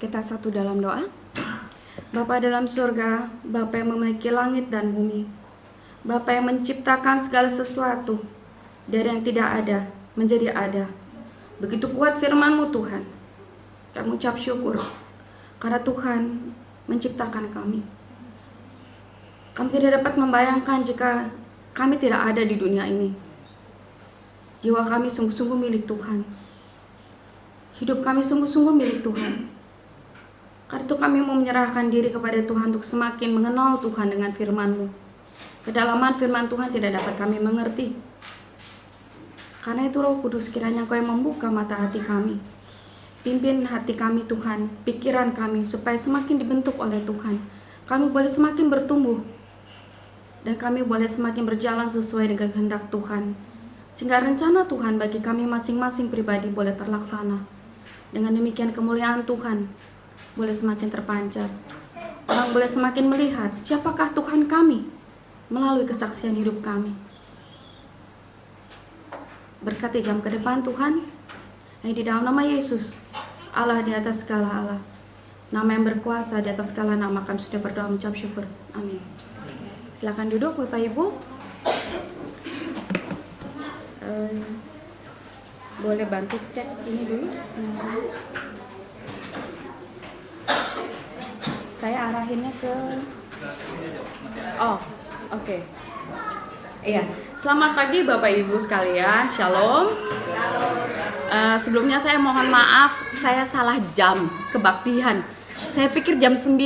Kita satu dalam doa. Bapa dalam surga, Bapa yang memiliki langit dan bumi, Bapa yang menciptakan segala sesuatu dari yang tidak ada menjadi ada. Begitu kuat firman-Mu Tuhan. Kami ucap syukur karena Tuhan menciptakan kami. Kami tidak dapat membayangkan jika kami tidak ada di dunia ini. Jiwa kami sungguh-sungguh milik Tuhan. Hidup kami sungguh-sungguh milik Tuhan. Karena itu kami mau menyerahkan diri kepada Tuhan untuk semakin mengenal Tuhan dengan firman-Mu. Kedalaman firman Tuhan tidak dapat kami mengerti. Karena itu Roh Kudus, kiranya Engkau yang membuka mata hati kami. Pimpin hati kami Tuhan, pikiran kami supaya semakin dibentuk oleh Tuhan. Kami boleh semakin bertumbuh. Dan kami boleh semakin berjalan sesuai dengan kehendak Tuhan. Sehingga rencana Tuhan bagi kami masing-masing pribadi boleh terlaksana. Dengan demikian kemuliaan Tuhan boleh semakin terpancar. Orang boleh semakin melihat siapakah Tuhan kami melalui kesaksian hidup kami. Berkati jam ke depan Tuhan, di dalam nama Yesus, Allah di atas segala Allah, nama yang berkuasa di atas segala nama, kami sudah berdoa mengucap syukur. Amin. Silakan duduk Bapak Ibu. Boleh bantu cek ini dulu. Saya arahinnya ke oke. Iya, selamat pagi Bapak Ibu sekalian, Shalom. Sebelumnya saya mohon maaf, saya salah jam kebaktian. Saya pikir jam 9.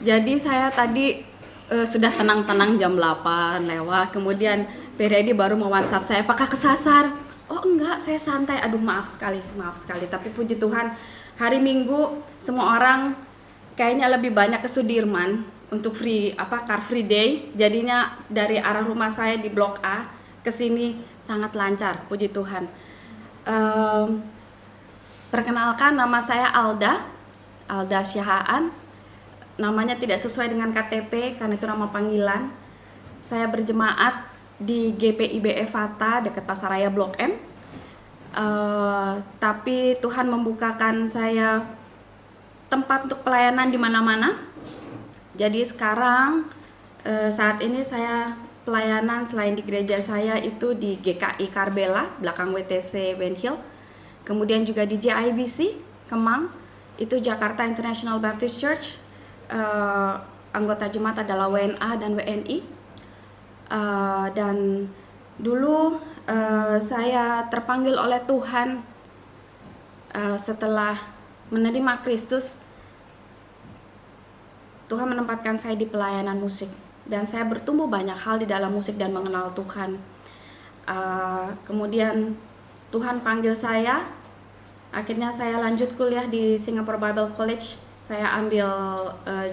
Jadi saya tadi sudah tenang-tenang jam 8 lewat. Kemudian PRD baru mau WhatsApp saya, apakah kesasar? Oh enggak, saya santai. Aduh maaf sekali. Tapi puji Tuhan, hari Minggu semua orang kayaknya lebih banyak ke Sudirman untuk Car Free Day. Jadinya dari arah rumah saya di Blok A ke sini sangat lancar, puji Tuhan. Perkenalkan, nama saya Alda Syahaan. Namanya tidak sesuai dengan KTP karena itu nama panggilan. Saya berjemaat di GPIB Fata dekat Pasaraya Blok M. Tapi Tuhan membukakan saya tempat untuk pelayanan di mana-mana. Jadi sekarang saat ini saya pelayanan selain di gereja saya itu di GKI Karbela belakang WTC Benhill. Kemudian juga di JIBC Kemang, itu Jakarta International Baptist Church. Anggota jemaat adalah WNA dan WNI. Dan dulu saya terpanggil oleh Tuhan setelah menerima Kristus. Tuhan menempatkan saya di pelayanan musik dan saya bertumbuh banyak hal di dalam musik dan mengenal Tuhan. Kemudian Tuhan panggil saya, akhirnya saya lanjut kuliah di Singapore Bible College. Saya ambil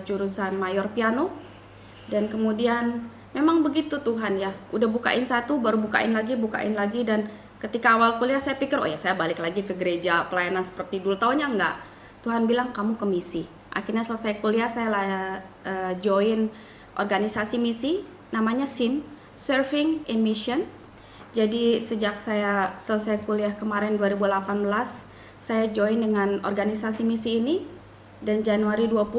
jurusan mayor piano dan kemudian memang begitu Tuhan ya, udah bukain satu baru bukain lagi dan ketika awal kuliah saya pikir oh ya saya balik lagi ke gereja pelayanan seperti dulu. Taunya enggak, Tuhan bilang kamu ke misi. Akhirnya selesai kuliah saya join organisasi misi namanya SIM, Serving in Mission. Jadi sejak saya selesai kuliah kemarin 2018 saya join dengan organisasi misi ini. Dan Januari 20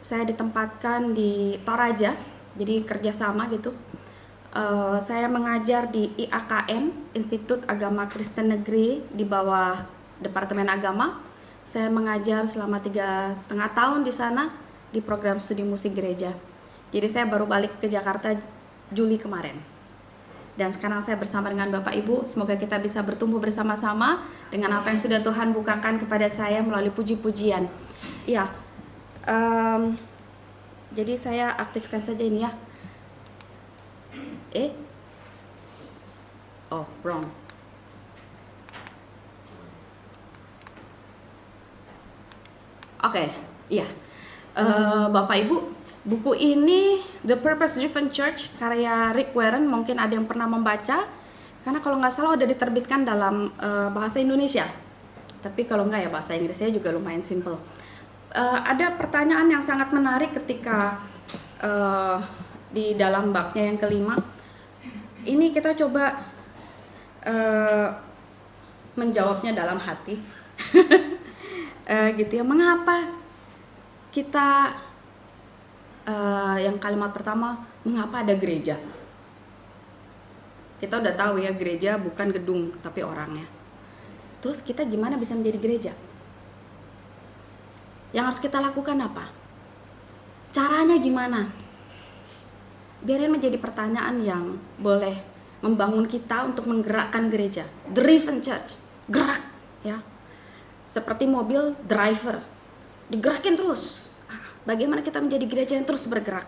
saya ditempatkan di Toraja, jadi kerjasama gitu. Saya mengajar di IAKN, Institut Agama Kristen Negeri di bawah Departemen Agama. Saya mengajar selama 3,5 tahun di sana di program studi musik gereja. Jadi saya baru balik ke Jakarta Juli kemarin. Dan sekarang saya bersama dengan Bapak Ibu, semoga kita bisa bertumbuh bersama-sama dengan apa yang sudah Tuhan bukakan kepada saya melalui puji-pujian. Ya, jadi saya aktifkan saja ini ya. Wrong. Oke, iya. Bapak Ibu, buku ini The Purpose Driven Church karya Rick Warren, mungkin ada yang pernah membaca. Karena kalau nggak salah udah diterbitkan dalam bahasa Indonesia. Tapi kalau nggak ya bahasa Inggrisnya juga lumayan simple. Ada pertanyaan yang sangat menarik ketika di dalam babnya yang kelima. Ini kita coba menjawabnya dalam hati. gitu ya. Mengapa kita yang kalimat pertama, mengapa ada gereja? Kita udah tahu ya, gereja bukan gedung tapi orangnya. Terus kita gimana bisa menjadi gereja? Yang harus kita lakukan apa? Caranya gimana? Biarin menjadi pertanyaan yang boleh membangun kita untuk menggerakkan gereja. Driven church, gerak ya. Seperti mobil driver, digerakin terus. Bagaimana kita menjadi gereja yang terus bergerak?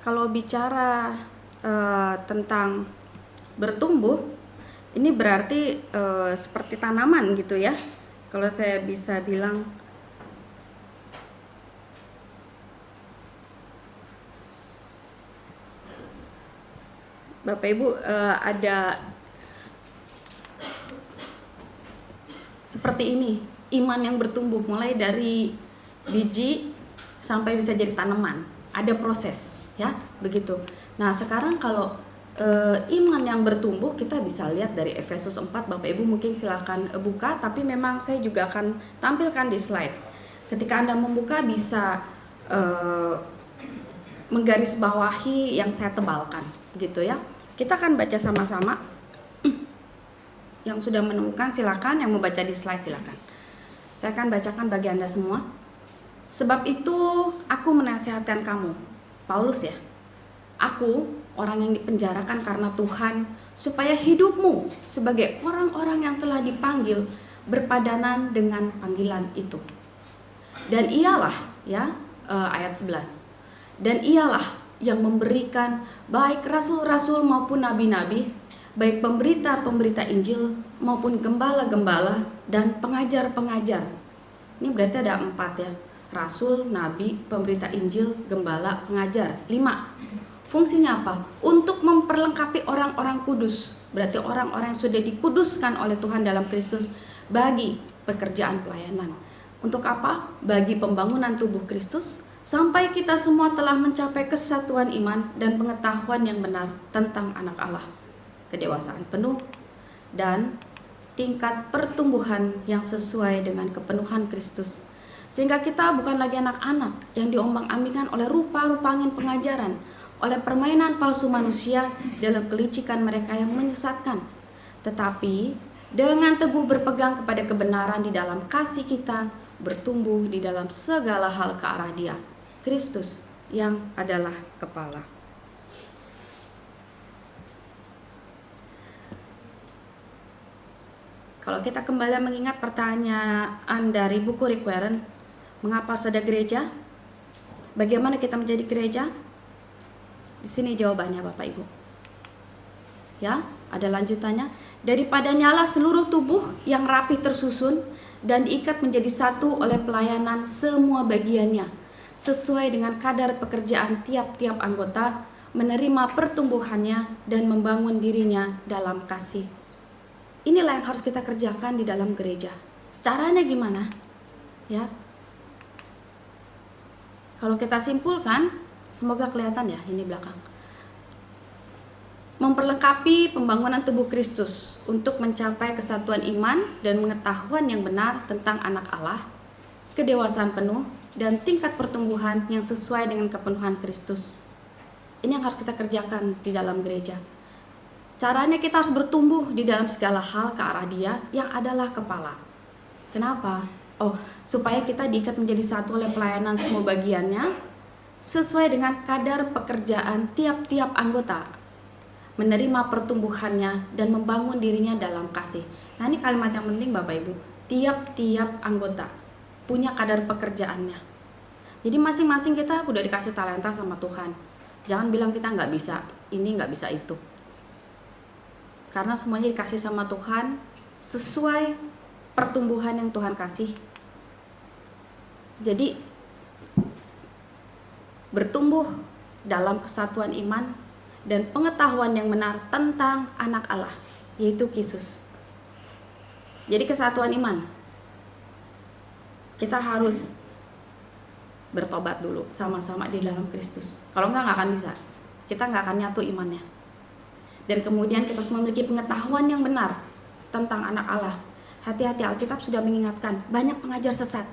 Kalau bicara tentang bertumbuh, ini berarti seperti tanaman gitu ya. Kalau saya bisa bilang, Bapak Ibu, ada seperti ini, iman yang bertumbuh mulai dari biji sampai bisa jadi tanaman. Ada proses ya, begitu. Nah, sekarang kalau iman yang bertumbuh kita bisa lihat dari Efesus 4. Bapak Ibu mungkin silahkan buka, tapi memang saya juga akan tampilkan di slide. Ketika Anda membuka bisa menggarisbawahi yang saya tebalkan gitu ya. Kita akan baca sama-sama. Yang sudah menemukan silakan, yang membaca di slide silakan. Saya akan bacakan bagi Anda semua. Sebab itu aku menasihatkan kamu, Paulus ya. Aku orang yang dipenjarakan karena Tuhan, supaya hidupmu sebagai orang-orang yang telah dipanggil berpadanan dengan panggilan itu. Dan ialah ya, ayat 11. Dan ialah yang memberikan baik rasul-rasul maupun nabi-nabi, baik pemberita-pemberita Injil maupun gembala-gembala dan pengajar-pengajar. Ini berarti ada 4 ya. Rasul, nabi, pemberita Injil, gembala, pengajar. 5. Fungsinya apa? Untuk memperlengkapi orang-orang kudus. Berarti orang-orang yang sudah dikuduskan oleh Tuhan dalam Kristus bagi pekerjaan pelayanan. Untuk apa? Bagi pembangunan tubuh Kristus, sampai kita semua telah mencapai kesatuan iman dan pengetahuan yang benar tentang anak Allah, kedewasaan penuh dan tingkat pertumbuhan yang sesuai dengan kepenuhan Kristus, sehingga kita bukan lagi anak-anak yang diombang-ambingkan oleh rupa-rupa angin pengajaran, oleh permainan palsu manusia dalam kelicikan mereka yang menyesatkan, tetapi dengan teguh berpegang kepada kebenaran di dalam kasih kita, bertumbuh di dalam segala hal ke arah Dia, Kristus yang adalah kepala. Kalau kita kembali mengingat pertanyaan dari buku Rick Warren, mengapa harus ada gereja? Bagaimana kita menjadi gereja? Di sini jawabannya Bapak Ibu. Ya, ada lanjutannya. Daripada nyala seluruh tubuh yang rapih tersusun dan diikat menjadi satu oleh pelayanan semua bagiannya, sesuai dengan kadar pekerjaan tiap-tiap anggota, menerima pertumbuhannya dan membangun dirinya dalam kasih. Inilah yang harus kita kerjakan di dalam gereja. Caranya gimana? Ya. Kalau kita simpulkan, semoga kelihatan ya ini belakang. Memperlengkapi pembangunan tubuh Kristus untuk mencapai kesatuan iman dan pengetahuan yang benar tentang anak Allah, kedewasaan penuh dan tingkat pertumbuhan yang sesuai dengan kepenuhan Kristus. Ini yang harus kita kerjakan di dalam gereja. Caranya kita harus bertumbuh di dalam segala hal ke arah Dia yang adalah kepala. Kenapa? Supaya kita diikat menjadi satu oleh pelayanan semua bagiannya, sesuai dengan kadar pekerjaan tiap-tiap anggota, menerima pertumbuhannya dan membangun dirinya dalam kasih. Nah, ini kalimat yang penting Bapak Ibu. Tiap-tiap anggota punya kadar pekerjaannya. Jadi masing-masing kita udah dikasih talenta sama Tuhan. Jangan bilang kita nggak bisa ini, nggak bisa itu. Karena semuanya dikasih sama Tuhan sesuai pertumbuhan yang Tuhan kasih. Jadi bertumbuh dalam kesatuan iman dan pengetahuan yang benar tentang anak Allah, yaitu Kristus. Jadi kesatuan iman, kita harus bertobat dulu sama-sama di dalam Kristus. Kalau enggak akan bisa. kita nggak akan nyatu imannya. Dan kemudian kita harus memiliki pengetahuan yang benar tentang anak Allah. Hati-hati, Alkitab sudah mengingatkan, banyak pengajar sesat.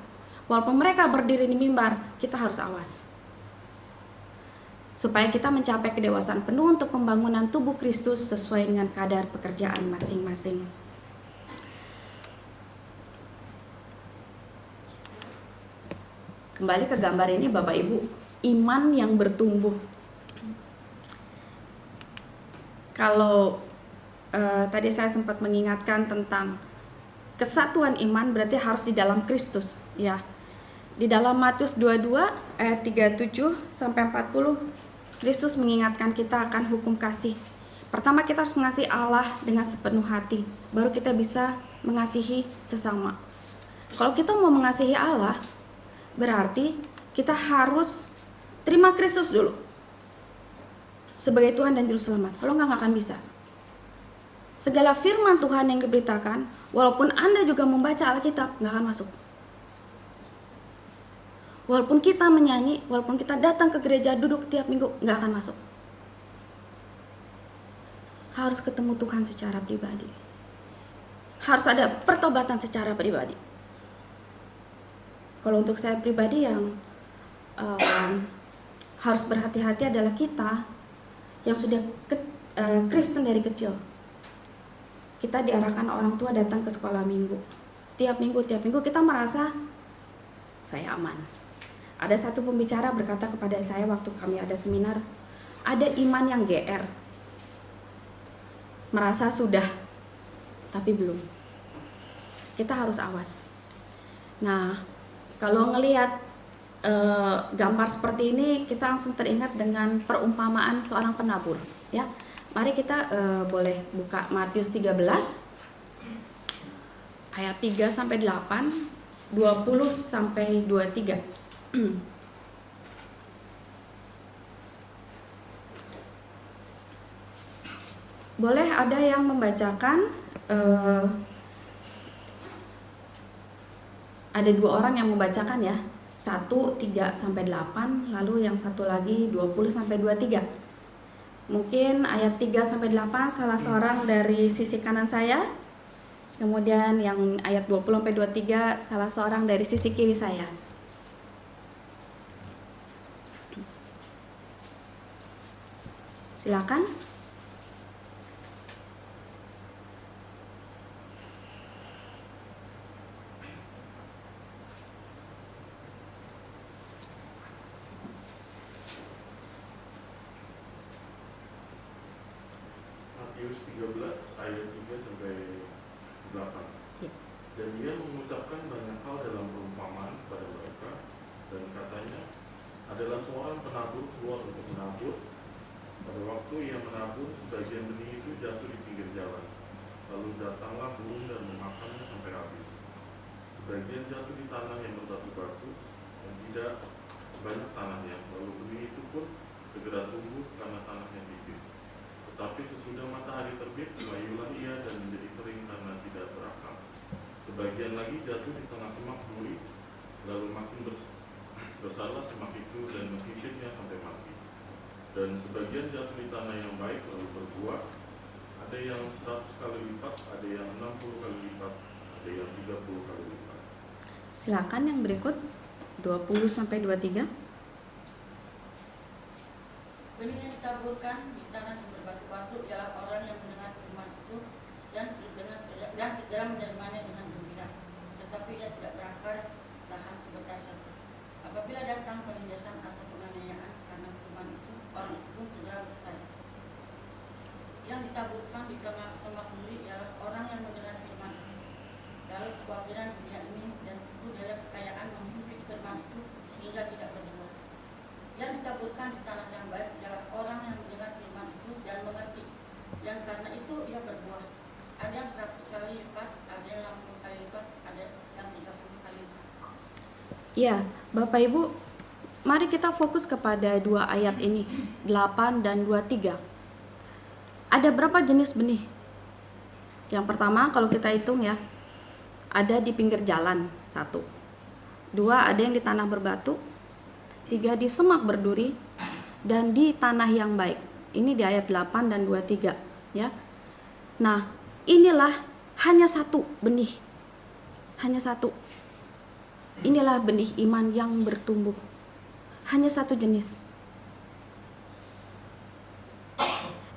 Walaupun mereka berdiri di mimbar, kita harus awas. Supaya kita mencapai kedewasaan penuh untuk pembangunan tubuh Kristus sesuai dengan kadar pekerjaan masing-masing. Kembali ke gambar ini Bapak Ibu, iman yang bertumbuh. Kalau tadi saya sempat mengingatkan tentang kesatuan iman, berarti harus di dalam Kristus, ya. Di dalam Matius 22 ayat 37 sampai 40, Kristus mengingatkan kita akan hukum kasih. Pertama, kita harus mengasihi Allah dengan sepenuh hati, baru kita bisa mengasihi sesama. Kalau kita mau mengasihi Allah, berarti kita harus terima Kristus dulu sebagai Tuhan dan Juru Selamat. Kalau nggak akan bisa. Segala firman Tuhan yang diberitakan, walaupun Anda juga membaca Alkitab, nggak akan masuk. Walaupun kita menyanyi, walaupun kita datang ke gereja, duduk tiap minggu, nggak akan masuk. Harus ketemu Tuhan secara pribadi. Harus ada pertobatan secara pribadi. Kalau untuk saya pribadi yang harus berhati-hati adalah kita yang sudah Kristen dari kecil. Kita diarahkan orang tua datang ke sekolah minggu. Tiap minggu kita merasa saya aman. Ada satu pembicara berkata kepada saya waktu kami ada seminar, ada iman yang GR. Merasa sudah, tapi belum. Kita harus awas. Nah, kalau ngelihat gambar seperti ini, kita langsung teringat dengan perumpamaan seorang penabur, ya. Mari kita boleh buka Matius 13 ayat 3 sampai 8, 20 sampai 23. Boleh ada yang membacakan? Ada dua orang yang membacakan ya. 1, 3 sampai 8, lalu yang satu lagi 20 sampai 23. Mungkin ayat 3 sampai 8 salah seorang dari sisi kanan saya. Kemudian yang ayat 20 sampai 23 salah seorang dari sisi kiri saya. Silakan. Matius 13 ayat 3 sampai 8. Ya. Dan dia mengucapkan banyak hal dalam perumpamaan kepada mereka, dan katanya, adalah seorang penabur keluar untuk menabur. Pada waktu ia menabur, sebagian benih itu jatuh di pinggir jalan. Lalu datanglah burung dan memakannya sampai habis. Sebagian jatuh di tanah yang berbatu-batu dan tidak banyak tanahnya. Lalu benih itu pun segera tumbuh karena tanahnya tipis. Tetapi sesudah matahari terbit, melayulah ia dan menjadi kering karena tidak berakar. Sebagian lagi jatuh di tengah semak duri, lalu makin besarlah semak itu dan menghijitnya sampai mati. Dan sebagian jatuh di tanah yang baik lalu berbuah, ada yang 100 kali lipat, ada yang 60 kali lipat, ada yang 30 kali lipat. Silakan yang berikut 20 sampai 23. Benih yang ditaburkan di tanah yang berbatu-batu ialah orang yang mendengar firman itu dan segera menerimanya dengan gembira. Tetapi ia tidak berakar lahan sebentar saja. Apabila datang penindasan atau penganiayaan karena firman itu, orang itu pun segera bertanya. Yang ditaburkan di tengah semak duri ialah orang yang mendengar firman itu. Lalu kekhawatiran dunia ini dan tipu daya kekayaan menghimpit firman itu sehingga tidak berbuah. Yang ditaburkan di tanah yang baik ialah orang yang mendengar firman itu dan mengerti. Yang karena itu ia berbuah. Ada yang 100 kali lipat, ada yang 60 kali lipat, ada yang 30 kali lipat. Ya, Bapak Ibu, mari kita fokus kepada dua ayat ini, 8 dan 23. Ada berapa jenis benih? Yang pertama, kalau kita hitung ya, ada di pinggir jalan, 1. 2, ada yang di tanah berbatu. 3, di semak berduri. dan di tanah yang baik. Ini di ayat 8 dan 23 ya. Nah, inilah hanya satu benih. Hanya satu. Inilah benih iman yang bertumbuh. Hanya satu jenis.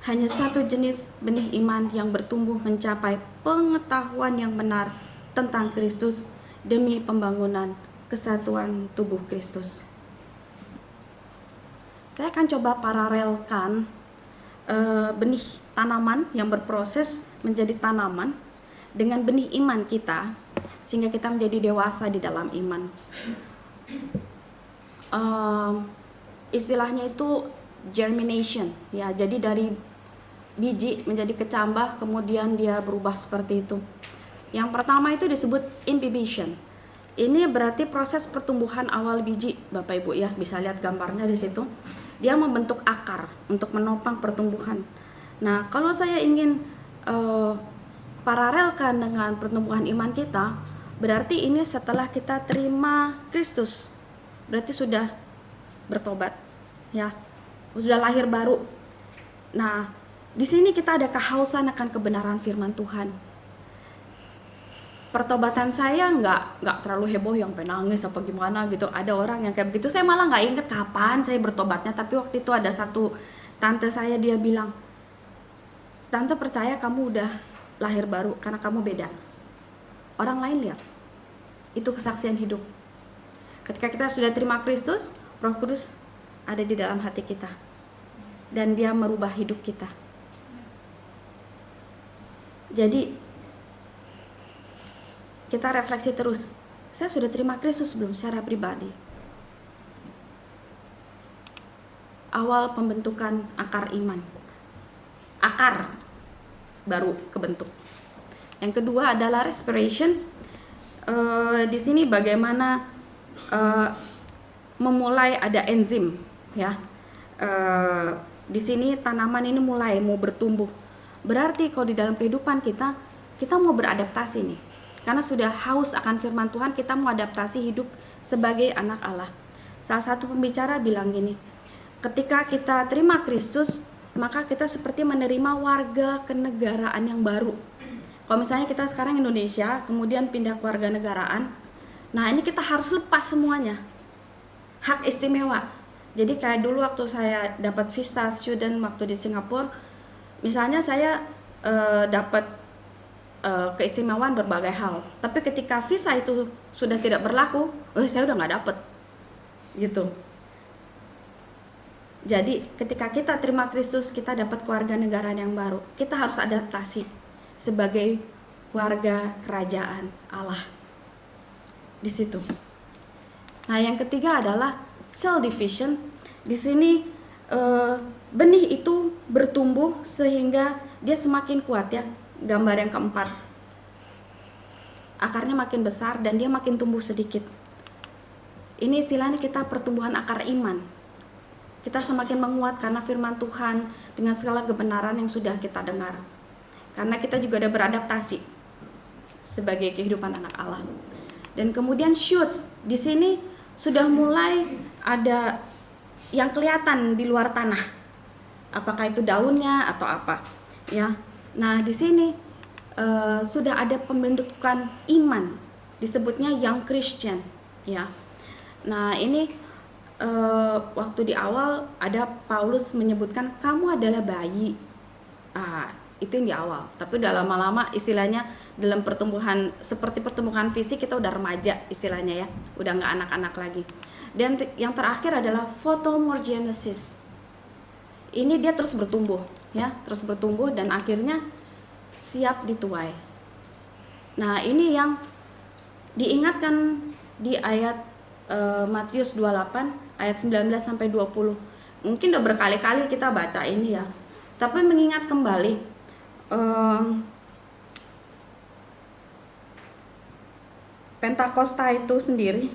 Hanya satu jenis benih iman yang bertumbuh mencapai pengetahuan yang benar tentang Kristus demi pembangunan kesatuan tubuh Kristus. Saya akan coba paralelkan benih tanaman yang berproses menjadi tanaman dengan benih iman kita, sehingga kita menjadi dewasa di dalam iman. Istilahnya itu germination ya, jadi dari biji menjadi kecambah, kemudian dia berubah seperti itu. Yang pertama itu disebut imbibition. Ini berarti proses pertumbuhan awal biji, Bapak Ibu ya, bisa lihat gambarnya di situ. Dia membentuk akar untuk menopang pertumbuhan. Nah, kalau saya ingin paralelkan dengan pertumbuhan iman kita, berarti ini setelah kita terima Kristus, berarti sudah bertobat ya, sudah lahir baru. Nah, di sini kita ada kehausan akan kebenaran firman Tuhan. Pertobatan saya nggak terlalu heboh yang penangis apa gimana gitu. Ada orang yang kayak begitu. Saya malah nggak inget kapan saya bertobatnya. Tapi waktu itu ada satu tante saya, dia bilang, "Tante percaya kamu udah lahir baru karena kamu beda. Orang lain lihat." Itu kesaksian hidup. Ketika kita sudah terima Kristus, Roh Kudus ada di dalam hati kita dan dia merubah hidup kita. Jadi kita refleksi terus, saya sudah terima Kristus belum secara pribadi? Awal pembentukan akar iman, akar baru kebentuk. Yang kedua adalah respiration. Di sini bagaimana memulai ada enzim ya. Di sini tanaman ini mulai mau bertumbuh. Berarti kalau di dalam kehidupan kita mau beradaptasi nih. Karena sudah haus akan firman Tuhan, kita mau adaptasi hidup sebagai anak Allah. Salah satu pembicara bilang gini, ketika kita terima Kristus, maka kita seperti menerima warga kenegaraan yang baru. Kalau misalnya kita sekarang Indonesia, kemudian pindah ke warga negaraan, nah ini kita harus lepas semuanya. Hak istimewa. Jadi kayak dulu waktu saya dapat visa student waktu di Singapura, misalnya saya dapat keistimewaan berbagai hal, tapi ketika visa itu sudah tidak berlaku, saya udah nggak dapet gitu. Jadi ketika kita terima Kristus, kita dapat kewarganegaraan yang baru. Kita harus adaptasi sebagai warga kerajaan Allah di situ. Nah, yang ketiga adalah cell division. Di sini benih itu bertumbuh sehingga dia semakin kuat ya. Gambar yang keempat, akarnya makin besar dan dia makin tumbuh sedikit. Ini istilahnya kita pertumbuhan akar iman. Kita semakin menguat karena firman Tuhan dengan segala kebenaran yang sudah kita dengar. Karena kita juga ada beradaptasi sebagai kehidupan anak Allah. Dan kemudian shoots, di sini sudah mulai ada yang kelihatan di luar tanah. Apakah itu daunnya atau apa? Ya. Nah, di sini sudah ada pembentukan iman, disebutnya young Christian, ya. Nah, ini waktu di awal ada Paulus menyebutkan kamu adalah bayi. Itu yang di awal. Tapi udah lama-lama istilahnya dalam pertumbuhan seperti pertumbuhan fisik kita udah remaja istilahnya ya, udah nggak anak-anak lagi. Dan yang terakhir adalah photomorgenesis. Ini dia terus bertumbuh, ya, terus bertumbuh dan akhirnya siap dituai. Nah, ini yang diingatkan di ayat Matius 28 ayat 19 sampai 20. Mungkin udah berkali-kali kita baca ini ya. Tapi mengingat kembali Pentakosta itu sendiri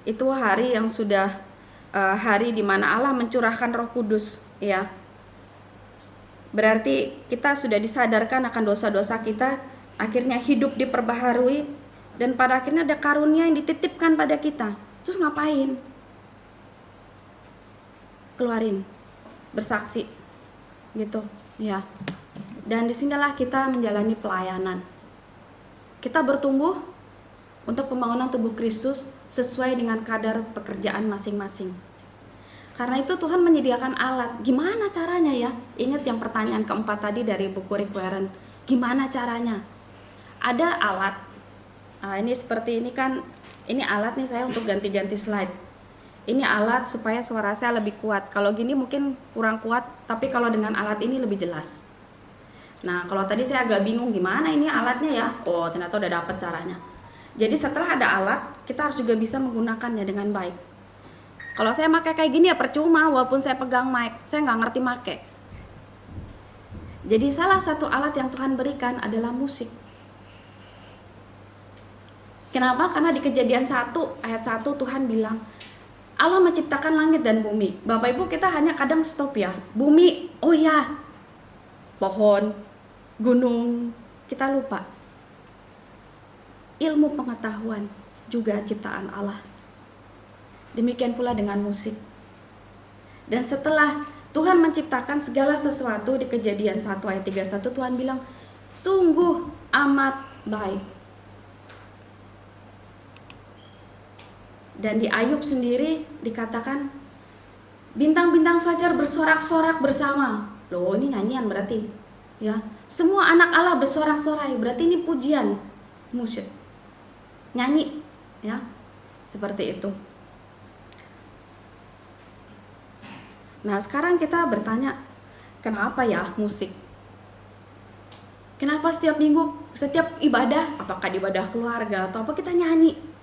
itu hari yang sudah hari di mana Allah mencurahkan Roh Kudus, ya. Berarti kita sudah disadarkan akan dosa-dosa kita, akhirnya hidup diperbaharui dan pada akhirnya ada karunia yang dititipkan pada kita. Terus ngapain? keluarin, bersaksi, gitu, ya. Dan disinilah kita menjalani pelayanan. Kita bertumbuh untuk pembangunan tubuh Kristus sesuai dengan kadar pekerjaan masing-masing. Karena itu Tuhan menyediakan alat. Gimana caranya ya? Ingat yang pertanyaan keempat tadi dari buku Rick Warren. Gimana caranya? Ada alat. Nah, ini seperti ini kan. Ini alat nih saya untuk ganti-ganti slide. Ini alat supaya suara saya lebih kuat. Kalau gini mungkin kurang kuat, tapi kalau dengan alat ini lebih jelas. Nah, kalau tadi saya agak bingung gimana ini alatnya ya. Oh, ternyata udah dapet caranya. Jadi setelah ada alat, kita harus juga bisa menggunakannya dengan baik. Kalau saya pakai kayak gini ya percuma, walaupun saya pegang mic, saya nggak ngerti make. Jadi salah satu alat yang Tuhan berikan adalah musik. Kenapa? Karena di Kejadian 1 ayat 1 Tuhan bilang, Allah menciptakan langit dan bumi. Bapak Ibu, kita hanya kadang stop ya. Bumi, oh ya, pohon, gunung, kita lupa. Ilmu pengetahuan juga ciptaan Allah. Demikian pula dengan musik. Dan setelah Tuhan menciptakan segala sesuatu di Kejadian 1 ayat 31, Tuhan bilang, sungguh amat baik. Dan di Ayub sendiri dikatakan, bintang-bintang fajar bersorak-sorak bersama. Loh, ini nyanyian berarti. Ya, semua anak Allah bersorak-sorai, berarti ini pujian, musik. Nyanyi, ya. Seperti itu. Nah, sekarang kita bertanya, kenapa ya musik? Kenapa setiap minggu, setiap ibadah, apakah di ibadah keluarga atau apa, kita nyanyi?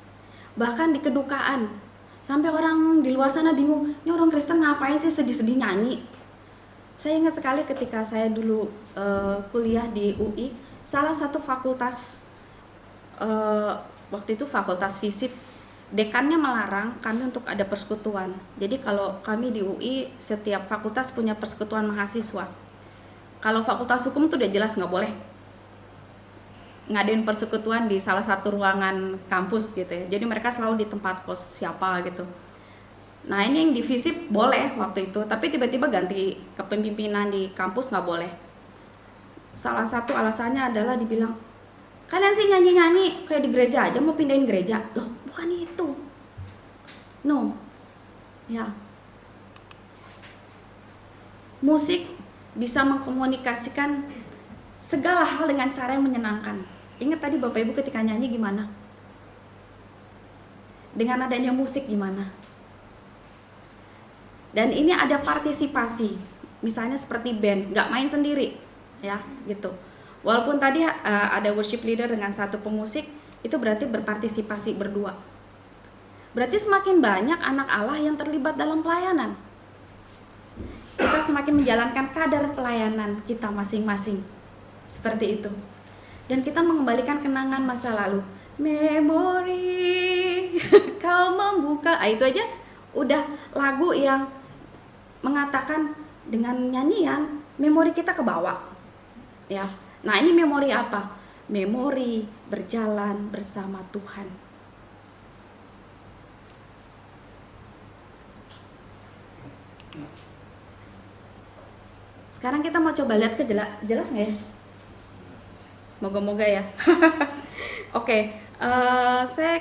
Bahkan di kedukaan, sampai orang di luar sana bingung, ini orang Kristen ngapain sih sedih-sedih nyanyi? Saya ingat sekali ketika saya dulu kuliah di UI, salah satu fakultas, waktu itu fakultas fisip, dekannya melarang kami untuk ada persekutuan. Jadi kalau kami di UI, setiap fakultas punya persekutuan mahasiswa. Kalau fakultas hukum itu udah jelas nggak boleh ngadain persekutuan di salah satu ruangan kampus gitu ya. Jadi mereka selalu di tempat kos siapa gitu. Nah, ini yang di FISIP boleh waktu itu, tapi tiba-tiba ganti kepemimpinan di kampus nggak boleh. Salah satu alasannya adalah dibilang, kalian sih nyanyi-nyanyi kayak di gereja aja, mau pindahin gereja. Loh, bukan itu. No. Ya. Musik bisa mengkomunikasikan segala hal dengan cara yang menyenangkan. Ingat tadi Bapak Ibu ketika nyanyi gimana? Dengan adanya musik gimana? Dan ini ada partisipasi. Misalnya seperti band, nggak main sendiri. Ya, gitu. Walaupun tadi ada worship leader dengan satu pemusik, itu berarti berpartisipasi berdua. Berarti semakin banyak anak Allah yang terlibat dalam pelayanan. Kita semakin menjalankan kadar pelayanan kita masing-masing. Seperti itu. Dan kita mengembalikan kenangan masa lalu. Memori, kau membuka. Itu aja udah lagu yang mengatakan dengan nyanyian, memori kita ke bawah. Ya. Nah, ini memori apa? Memori berjalan bersama Tuhan. Sekarang kita mau coba lihat ke jelas nggak ya? Moga-moga ya. Oke, saya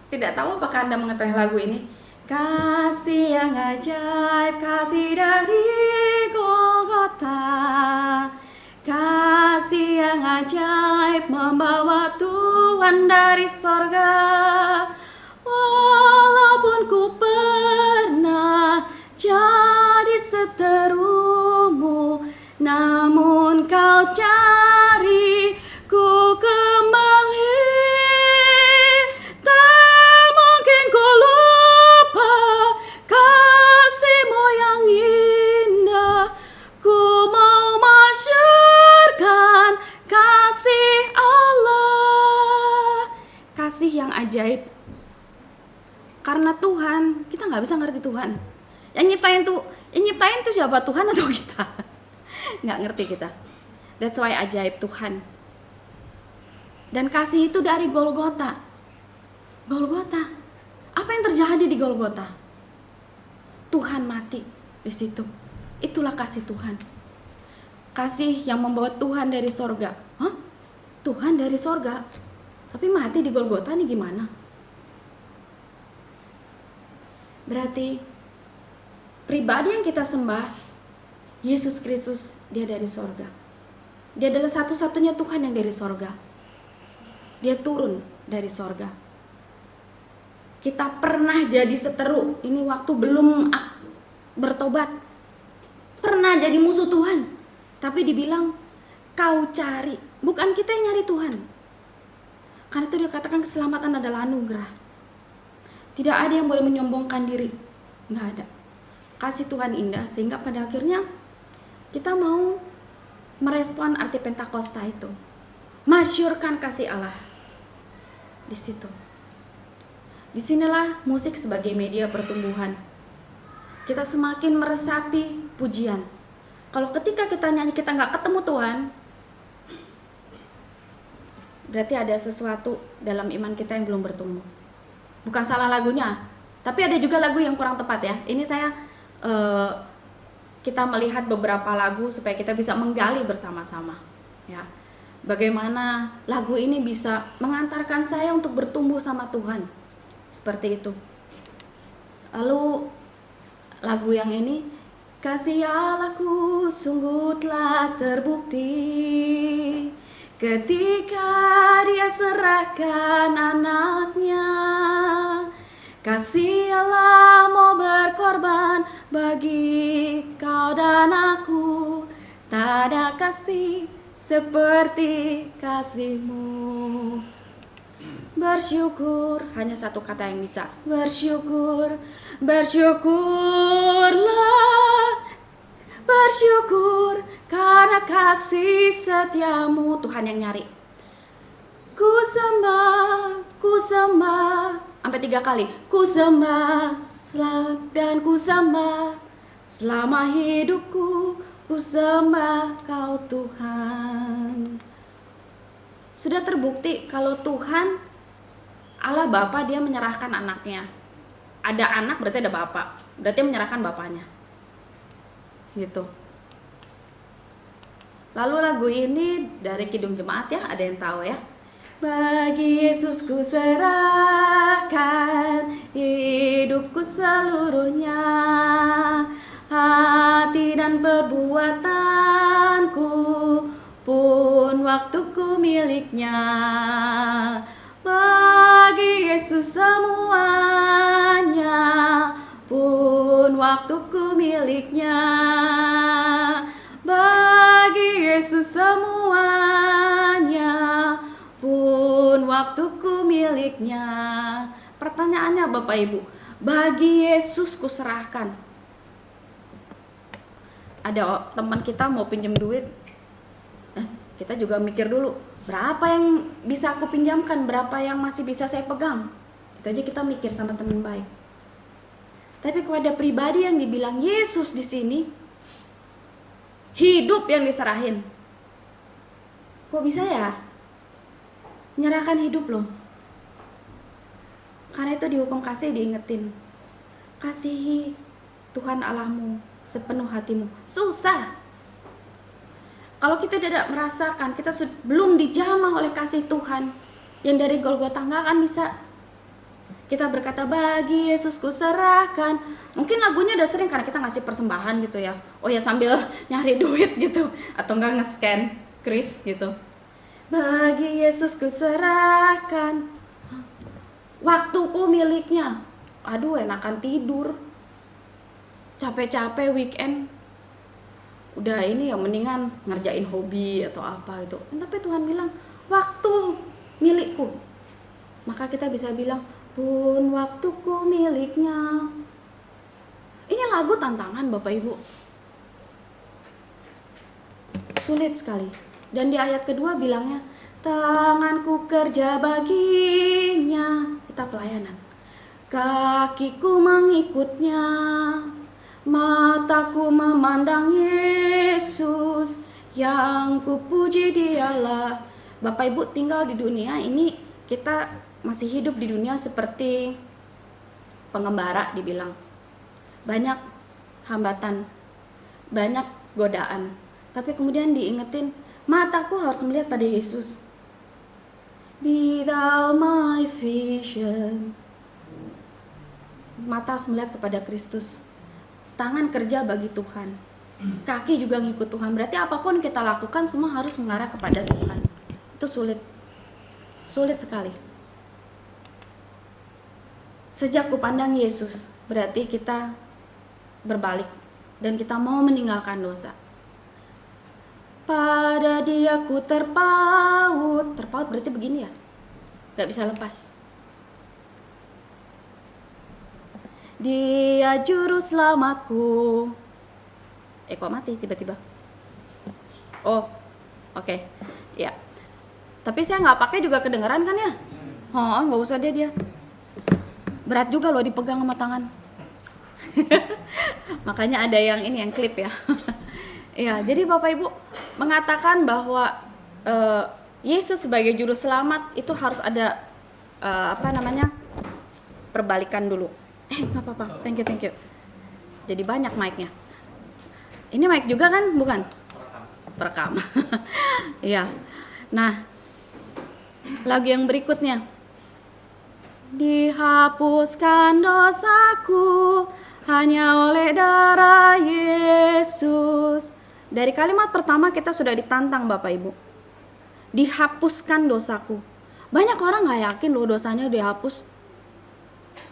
tidak tahu apakah Anda mengetahui lagu ini. Kasih yang ajaib, kasih dari Golgota. Kasih yang ajaib membawa Tuhan dari sorga. Walaupun ku pernah jadi seterumu, namun kau cari ku kembali. Tak mungkin ku lupa kasih-Mu yang indah. Ku mau masyurkan kasih Allah. Kasih yang ajaib. Karena Tuhan, kita nggak bisa ngerti Tuhan. Yang nyiptain tuh siapa, Tuhan atau kita? Nggak ngerti kita. That's why ajaib Tuhan. Dan kasih itu dari Golgota. Golgota. Apa yang terjadi di Golgota? Tuhan mati di situ. Itulah kasih Tuhan. Kasih yang membawa Tuhan dari sorga. Hah? Tuhan dari sorga? Tapi mati di Golgota nih gimana? Berarti pribadi yang kita sembah, Yesus Kristus, dia dari sorga. Dia adalah satu-satunya Tuhan yang dari sorga. Dia turun dari sorga. Kita pernah jadi seteru, ini waktu belum bertobat. Pernah jadi musuh Tuhan. Tapi dibilang, kau cari. Bukan kita yang nyari Tuhan. Karena itu dia katakan keselamatan adalah anugerah. Tidak ada yang boleh menyombongkan diri. Nggak ada. Kasih Tuhan indah, sehingga pada akhirnya kita mau merespon arti Pentakosta itu. Masyurkan kasih Allah. Di situ. Disinilah musik sebagai media pertumbuhan. Kita semakin meresapi pujian. Kalau ketika kita nyanyi kita nggak ketemu Tuhan, berarti ada sesuatu dalam iman kita yang belum bertumbuh. Bukan salah lagunya, tapi ada juga lagu yang kurang tepat ya. Ini saya kita melihat beberapa lagu supaya kita bisa menggali bersama-sama. Ya, bagaimana lagu ini bisa mengantarkan saya untuk bertumbuh sama Tuhan. Seperti itu. Lalu lagu yang ini, kasih Allahku sungguh telah terbukti ketika dia serahkan anaknya. Kasih Allah mau berkorban bagi kau dan aku. Tak ada kasih seperti kasih-Mu. Bersyukur, hanya satu kata yang bisa. Bersyukur, bersyukurlah. Bersyukur karena kasih setiamu. Tuhan yang nyari. Ku sembah, sampai 3 kali. Ku sembah dan ku sembah selama hidupku. Ku sembah kau Tuhan. Sudah terbukti kalau Tuhan Allah Bapa, dia menyerahkan anaknya. Ada anak berarti ada Bapa. Berarti menyerahkan Bapaknya. Gitu. Lalu lagu ini dari Kidung Jemaat ya, ada yang tahu ya? Bagi Yesus ku serahkan hidupku seluruhnya, hati dan perbuatanku pun waktuku miliknya. Bagi Yesus semuanya pun waktuku miliknya. Bagi Yesus semuanya pun waktuku miliknya. Pertanyaannya Bapak Ibu, bagi Yesus kuserahkan. Ada teman kita mau pinjam duit, kita juga mikir dulu, berapa yang bisa aku pinjamkan, berapa yang masih bisa saya pegang. Itu aja kita mikir sama teman baik. Tapi kalau ada pribadi yang dibilang Yesus di sini, hidup yang diserahin. Kok bisa ya? Menyerahkan hidup loh. Karena itu di hukum kasih diingetin. Kasihi Tuhan Allahmu sepenuh hatimu. Susah. Kalau kita tidak merasakan, kita belum dijamah oleh kasih Tuhan yang dari Golgota, nggak akan bisa. Kita berkata bagi Yesus ku serahkan. Mungkin lagunya udah sering karena kita ngasih persembahan gitu ya. Oh ya sambil nyari duit gitu. Atau enggak nge-scan kris gitu. Bagi Yesus ku serahkan waktuku miliknya. Aduh enakan tidur. Capek-capek weekend. Udah ini ya mendingan ngerjain hobi atau apa gitu. Tapi Tuhan bilang waktu milikku. Maka kita bisa bilang pun waktuku miliknya. Ini lagu tantangan Bapak Ibu. Sulit sekali. Dan di ayat kedua bilangnya tanganku kerja baginya. Kita pelayanan. Kakiku mengikutnya. Mataku memandang Yesus. Yang kupuji Dialah. Bapak Ibu tinggal di dunia ini, kita masih hidup di dunia seperti pengembara dibilang. Banyak hambatan, banyak godaan. Tapi kemudian diingetin, mataku harus melihat pada Yesus. Be thou my vision. Mata harus melihat kepada Kristus. Tangan kerja bagi Tuhan. Kaki juga ngikut Tuhan. Berarti apapun kita lakukan semua harus mengarah kepada Tuhan. Itu sulit. Sulit sekali. Sejak kupandang Yesus, berarti kita berbalik dan kita mau meninggalkan dosa. Pada Dia ku terpaut. Terpaut berarti begini ya, gak bisa lepas. Dia juru selamatku. Kok mati tiba-tiba? Oh, oke. Ya. Tapi saya nggak pakai juga kedengeran kan ya? Oh, nggak usah dia. Berat juga loh dipegang sama tangan. Makanya ada yang ini, yang klip ya. Ya, jadi Bapak Ibu mengatakan bahwa Yesus sebagai juru selamat itu harus ada perbalikan dulu. Nggak apa-apa, thank you. Jadi banyak mic-nya. Ini mic juga kan, bukan? Perekam. Iya. Nah, lagu yang berikutnya. Dihapuskan dosaku hanya oleh darah Yesus. Dari kalimat pertama kita sudah ditantang Bapak Ibu. Dihapuskan dosaku. Banyak orang gak yakin loh dosanya dihapus.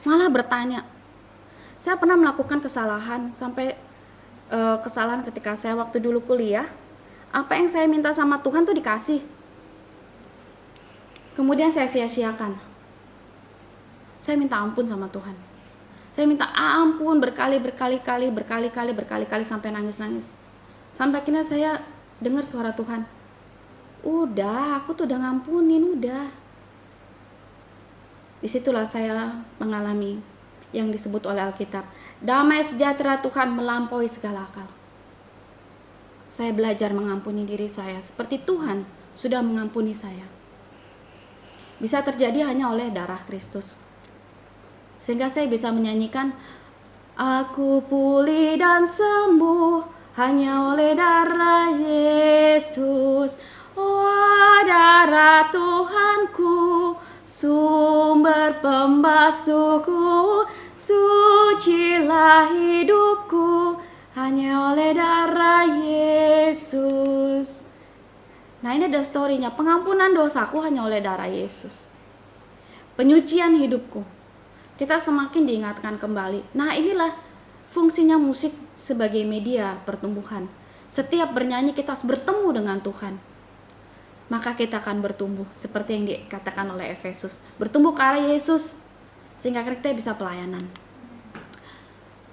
Malah bertanya. Saya pernah melakukan kesalahan. Sampai kesalahan ketika saya waktu dulu kuliah. Apa yang saya minta sama Tuhan tuh dikasih. Kemudian saya sia-siakan. Saya minta ampun sama Tuhan. Saya minta ampun berkali-kali sampai nangis-nangis. Sampai akhirnya saya dengar suara Tuhan. Udah, aku tuh udah ngampunin, udah. Disitulah saya mengalami yang disebut oleh Alkitab. Damai sejahtera Tuhan melampaui segala akal. Saya belajar mengampuni diri saya seperti Tuhan sudah mengampuni saya. Bisa terjadi hanya oleh darah Kristus. Sehingga saya bisa menyanyikan, aku pulih dan sembuh hanya oleh darah Yesus. Oh, darah Tuhanku, sumber pembasuhku, sucilah hidupku hanya oleh darah Yesus. Nah, ini ada story-nya. Pengampunan dosaku hanya oleh darah Yesus. Penyucian hidupku. Kita semakin diingatkan kembali. Nah, inilah fungsinya musik sebagai media pertumbuhan. Setiap bernyanyi kita harus bertemu dengan Tuhan. Maka kita akan bertumbuh seperti yang dikatakan oleh Efesus. Bertumbuh ke arah Yesus sehingga kita bisa pelayanan.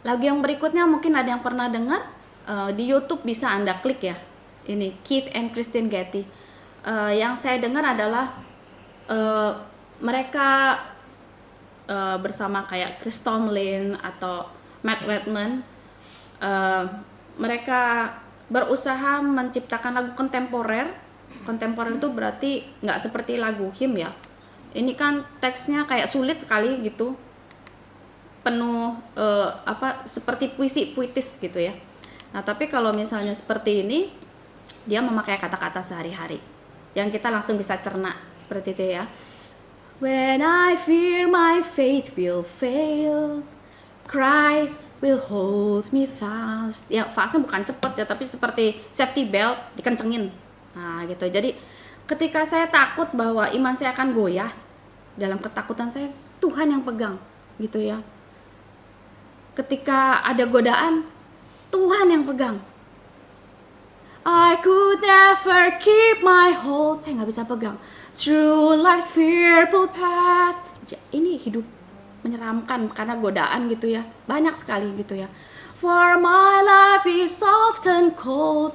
Lagu yang berikutnya mungkin ada yang pernah dengar. Di YouTube bisa Anda klik ya. Ini Keith and Christine Getty. Yang saya dengar adalah mereka bersama kayak Chris Tomlin atau Matt Redman, mereka berusaha menciptakan lagu kontemporer. Kontemporer itu berarti nggak seperti lagu hymn ya. Ini kan teksnya kayak sulit sekali gitu, penuh seperti puisi puitis gitu ya. Nah, tapi kalau misalnya seperti ini, dia memakai kata-kata sehari-hari yang kita langsung bisa cerna seperti itu ya. When I fear my faith will fail, Christ will hold me fast. Ya, fastnya bukan cepet ya, tapi seperti safety belt dikencengin. Nah, gitu. Jadi ketika saya takut bahwa iman saya akan goyah, dalam ketakutan saya Tuhan yang pegang, gitu ya. Ketika ada godaan, Tuhan yang pegang. I could never keep my hold. Saya nggak bisa pegang. Through life's fearful path. Ini hidup menyeramkan karena godaan gitu ya. Banyak sekali gitu ya. For my life is often cold.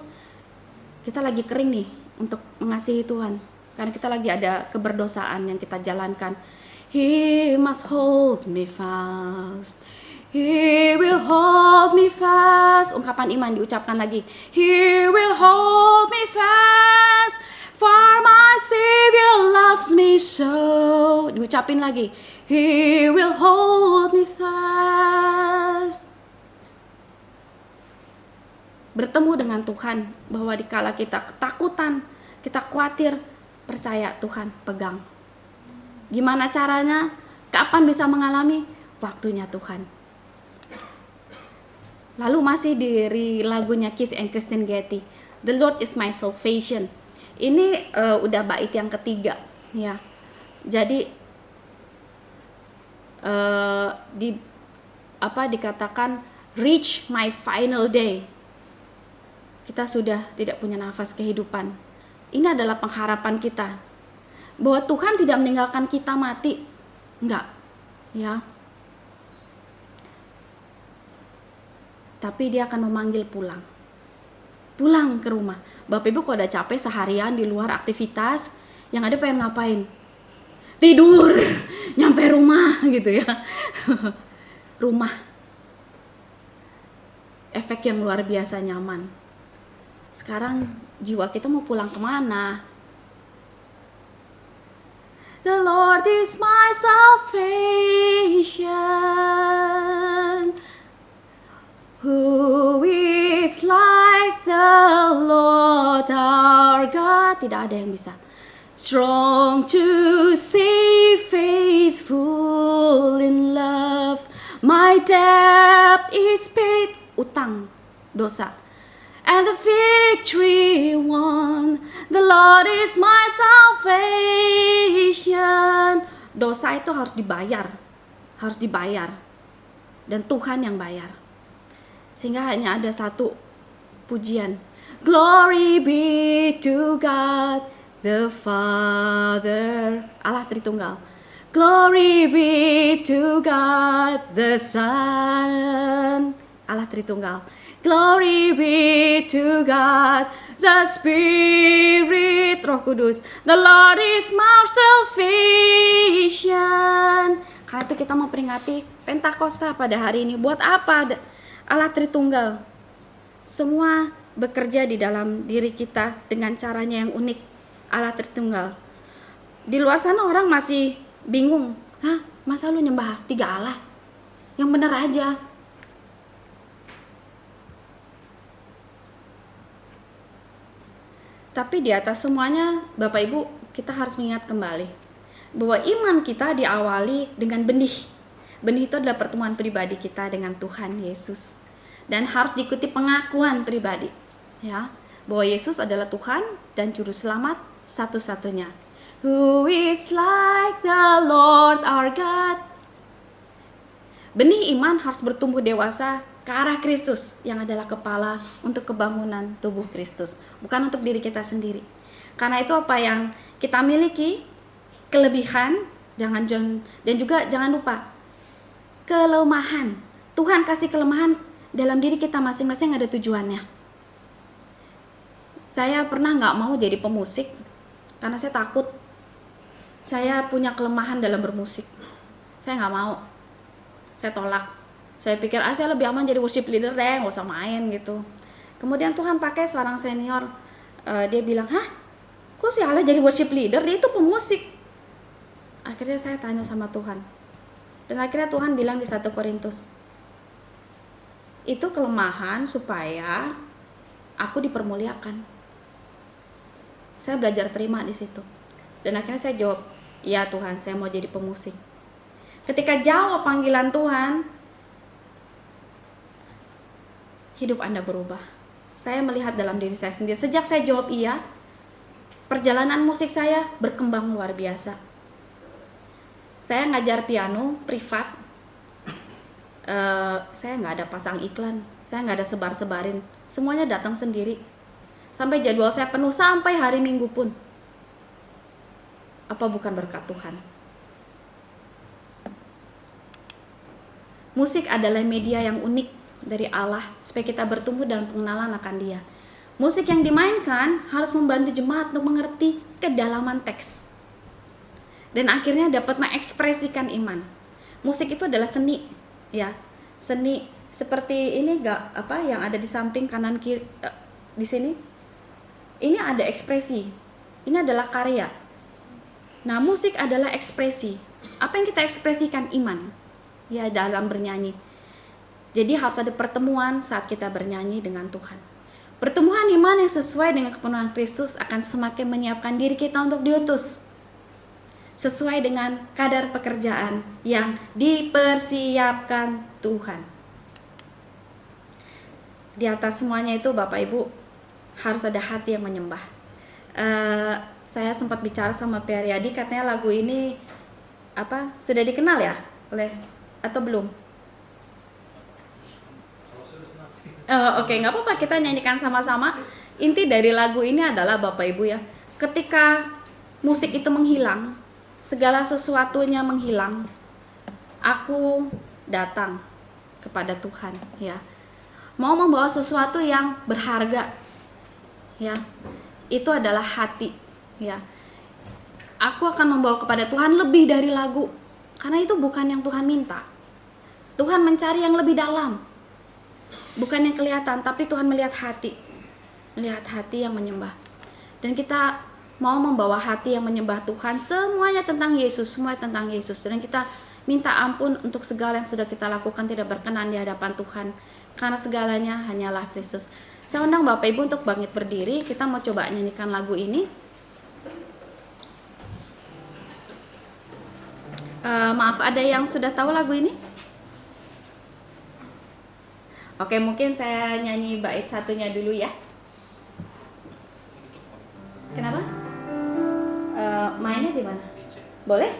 Kita lagi kering nih untuk mengasihi Tuhan. Karena kita lagi ada keberdosaan yang kita jalankan. He must hold me fast. He will hold me fast. Ungkapan iman diucapkan lagi. He will hold me fast. For my Savior loves me so. Diucapin lagi. He will hold me fast. bertemu dengan Tuhan, bahwa dikala kita ketakutan, kita khawatir, percaya Tuhan, pegang. Gimana caranya? Kapan bisa mengalami? Waktunya Tuhan. Lalu masih dari lagunya Keith and Kristen Getty, The Lord is my salvation. Ini udah bait yang ketiga, ya. Jadi dikatakan reach my final day. Kita sudah tidak punya nafas kehidupan. Ini adalah pengharapan kita bahwa Tuhan tidak meninggalkan kita mati, enggak, ya. Tapi dia akan memanggil pulang ke rumah. Bapak Ibu kalau udah capek seharian di luar aktivitas, yang ada pengen ngapain? Tidur, nyampe rumah gitu ya. Rumah, efek yang luar biasa nyaman. Sekarang jiwa kita mau pulang kemana? The Lord is my salvation. Who is like the Lord our God? Tidak ada yang bisa. Strong to save, faithful in love. My debt is paid. Utang, dosa. And the victory won. The Lord is my salvation. Dosa itu harus dibayar. Dan Tuhan yang bayar. Sehingga hanya ada satu pujian. Glory be to God the Father. Allah Tritunggal. Glory be to God the Son. Allah Tritunggal. Glory be to God the Spirit. Roh Kudus. The Lord is my salvation. Karena itu kita memperingati Pentakosta pada hari ini. Buat apa? Allah Tritunggal. Semua bekerja di dalam diri kita dengan caranya yang unik. Allah Tritunggal. Di luar sana orang masih bingung. Hah? Masa lu nyembah 3 Allah? Yang benar aja. Tapi di atas semuanya, Bapak Ibu, kita harus mengingat kembali bahwa iman kita diawali dengan benih. Benih itu adalah pertemuan pribadi kita dengan Tuhan Yesus. Dan harus diikuti pengakuan pribadi, ya, bahwa Yesus adalah Tuhan dan juru selamat satu-satunya. Who is like the Lord our God? Benih iman harus bertumbuh dewasa ke arah Kristus yang adalah kepala untuk kebangunan tubuh Kristus, bukan untuk diri kita sendiri. Karena itu apa yang kita miliki, kelebihan, dan juga jangan lupa kelemahan. Tuhan kasih kelemahan dalam diri kita masing-masing, ada tujuannya. Saya pernah nggak mau jadi pemusik karena saya takut. Saya punya kelemahan dalam bermusik. Saya nggak mau. Saya tolak. Saya pikir saya lebih aman jadi worship leader deh, nggak usah main gitu. Kemudian Tuhan pakai seorang senior. Dia bilang, hah? Kok si Allah jadi worship leader? Dia itu pemusik. Akhirnya saya tanya sama Tuhan. Dan akhirnya Tuhan bilang di 1 Korintus, itu kelemahan supaya aku dipermuliakan. Saya belajar terima di situ. Dan akhirnya saya jawab, iya Tuhan, saya mau jadi pemusik. Ketika jawab panggilan Tuhan, hidup Anda berubah. Saya melihat dalam diri saya sendiri. Sejak saya jawab iya, perjalanan musik saya berkembang luar biasa. Saya ngajar piano privat. Saya nggak ada pasang iklan, saya nggak ada sebar-sebarin, semuanya datang sendiri. Sampai jadwal saya penuh sampai hari Minggu pun. Apa bukan berkat Tuhan? Musik adalah media yang unik dari Allah supaya kita bertumbuh dalam pengenalan akan Dia. Musik yang dimainkan harus membantu jemaat untuk mengerti kedalaman teks dan akhirnya dapat mengekspresikan iman. Musik itu adalah seni, ya, seni seperti ini yang ada di samping kanan kiri di sini. Ini ada ekspresi, ini adalah karya. Nah, musik adalah ekspresi. Apa yang kita ekspresikan? Iman, ya, dalam bernyanyi. Jadi harus ada pertemuan saat kita bernyanyi dengan Tuhan. Pertumbuhan iman yang sesuai dengan kepenuhan Kristus akan semakin menyiapkan diri kita untuk diutus sesuai dengan kadar pekerjaan yang dipersiapkan Tuhan. Di atas semuanya itu Bapak Ibu harus ada hati yang menyembah. Saya sempat bicara sama Periadi, katanya lagu ini sudah dikenal ya oleh atau belum? Oke, nggak apa-apa, kita nyanyikan sama-sama. Inti dari lagu ini adalah Bapak Ibu ya, ketika musik itu menghilang, segala sesuatunya menghilang, aku datang kepada Tuhan ya, mau membawa sesuatu yang berharga ya, itu adalah hati ya. Aku akan membawa kepada Tuhan lebih dari lagu, karena itu bukan yang Tuhan minta. Tuhan mencari yang lebih dalam, bukan yang kelihatan, tapi Tuhan melihat hati yang menyembah. Dan kita mau membawa hati yang menyembah Tuhan, semuanya tentang Yesus, dan kita minta ampun untuk segala yang sudah kita lakukan tidak berkenan di hadapan Tuhan, karena segalanya hanyalah Kristus. Saya undang Bapak Ibu untuk bangkit berdiri. Kita mau coba nyanyikan lagu ini. Maaf, ada yang sudah tahu lagu ini? Oke, mungkin saya nyanyi bait satunya dulu ya. Kenapa? Mainnya di mana? Boleh?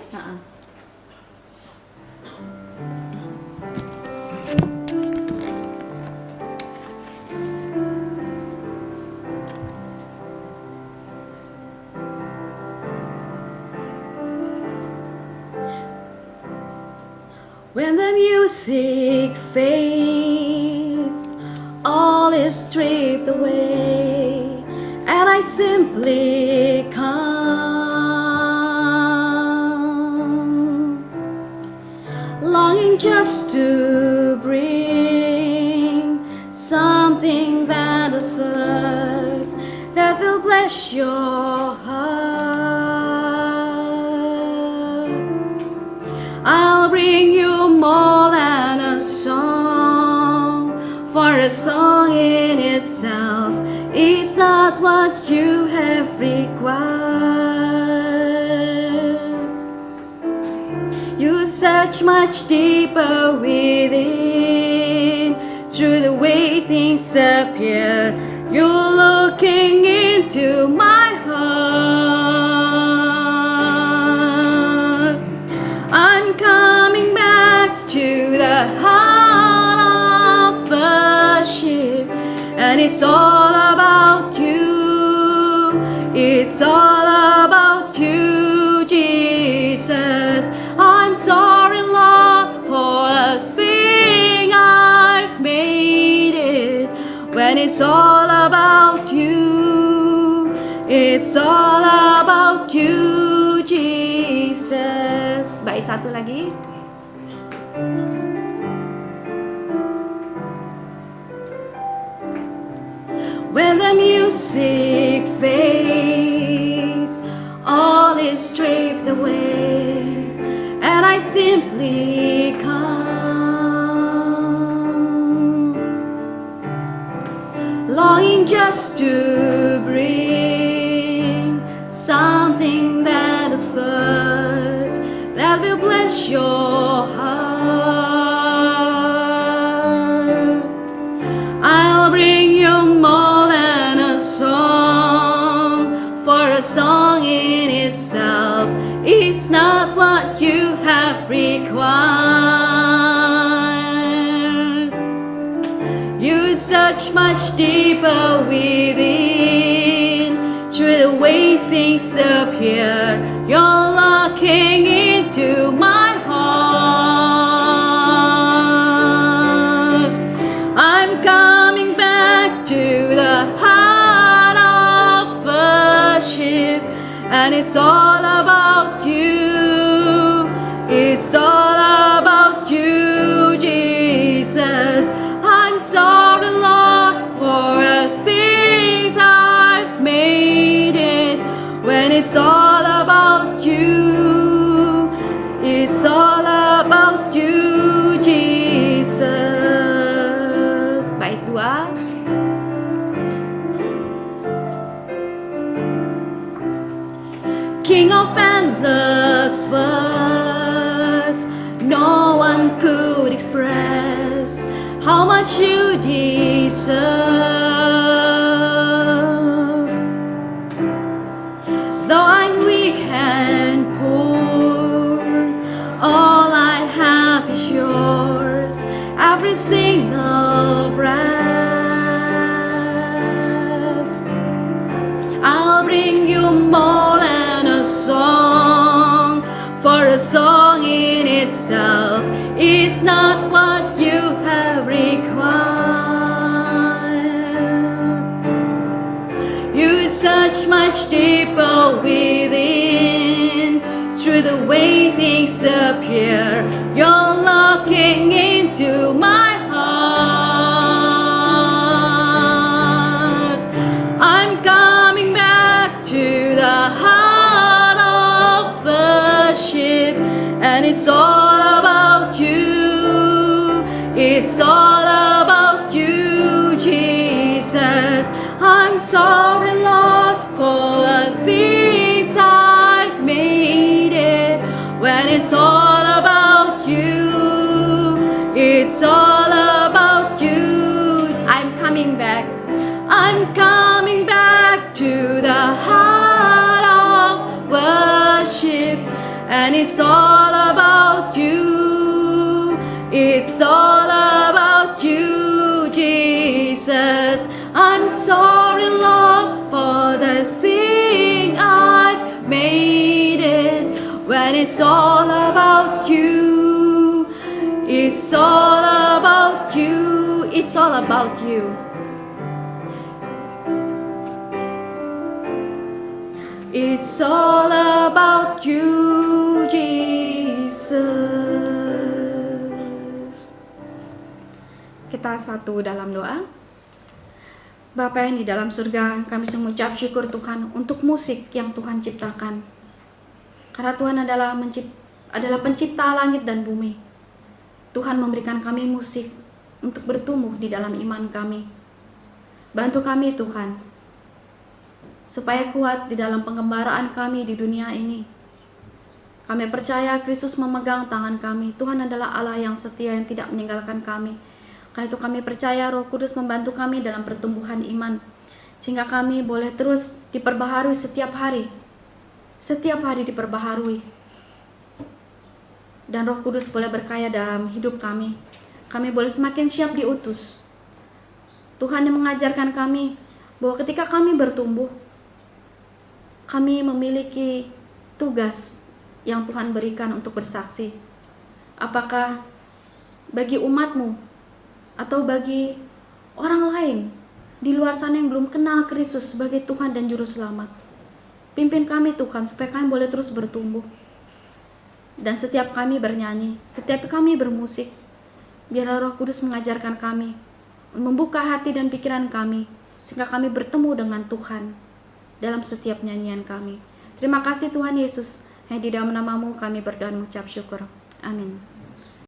When the music fades, all is stripped away, and I simply come, longing just to bring something that is earth that will bless your heart. I'll bring you more than a song, for a song in itself is not what you have required. You search much deeper within, through the way things appear. You're looking into my heart. I'm coming back to the heart of worship, and it's all about you. It's all about you, Jesus. I'm sorry, Lord, for the sin I've made it. When it's all about you, it's all about you, Jesus. Bait satu lagi. When the music fades, all is stripped away, and I simply come, longing just to bring something that is worth, that will bless your heart. I'll bring you more than a song, for a song in itself is not what you have required. You search much deeper within, through the ways things appear. You're looking into my heart. I'm coming back to the heart of worship, and it's all about you. It's all about you, Jesus. I'm sorry, Lord, for the things I've made it. When it's all about you, it's all about you, Jesus. Bait 2. King of endless words, no one could express how much you deserve. Though I'm weak and poor, all I have is yours, every single breath. I'll bring you more than a song, for a song in itself is not what you have required. You search much deeper within, through the way things appear. You're looking into my heart. I'm coming back to the heart of worship, and it's all about you. It's all about you, Jesus. I'm sorry, Lord, for the things I've made it. When it's all about you, it's all about you. I'm coming back. I'm coming back to the heart of worship, and it's all about you. It's all about you, Jesus. I'm sorry, Lord, for the thing I've made it. When it's all about you, it's all about you. It's all about you. It's all about you, Jesus. Kita satu dalam doa. Bapa yang di dalam surga, kami mengucap syukur Tuhan untuk musik yang Tuhan ciptakan. Karena Tuhan adalah pencipta langit dan bumi. Tuhan memberikan kami musik untuk bertumbuh di dalam iman kami. Bantu kami Tuhan, supaya kuat di dalam pengembaraan kami di dunia ini. Kami percaya Kristus memegang tangan kami. Tuhan adalah Allah yang setia, yang tidak meninggalkan kami. Karena itu kami percaya Roh Kudus membantu kami dalam pertumbuhan iman, sehingga kami boleh terus diperbaharui setiap hari. Setiap hari diperbaharui. Dan Roh Kudus boleh berkarya dalam hidup kami. Kami boleh semakin siap diutus. Tuhan yang mengajarkan kami bahwa ketika kami bertumbuh, kami memiliki tugas yang Tuhan berikan untuk bersaksi. Apakah bagi umat-Mu atau bagi orang lain di luar sana yang belum kenal Kristus sebagai Tuhan dan Juru Selamat. Pimpin kami Tuhan, supaya kami boleh terus bertumbuh. Dan setiap kami bernyanyi, setiap kami bermusik, biarlah Roh Kudus mengajarkan kami, membuka hati dan pikiran kami, sehingga kami bertemu dengan Tuhan dalam setiap nyanyian kami. Terima kasih Tuhan Yesus, yang di dalam nama-Mu kami berdoa dan mengucap syukur. Amin.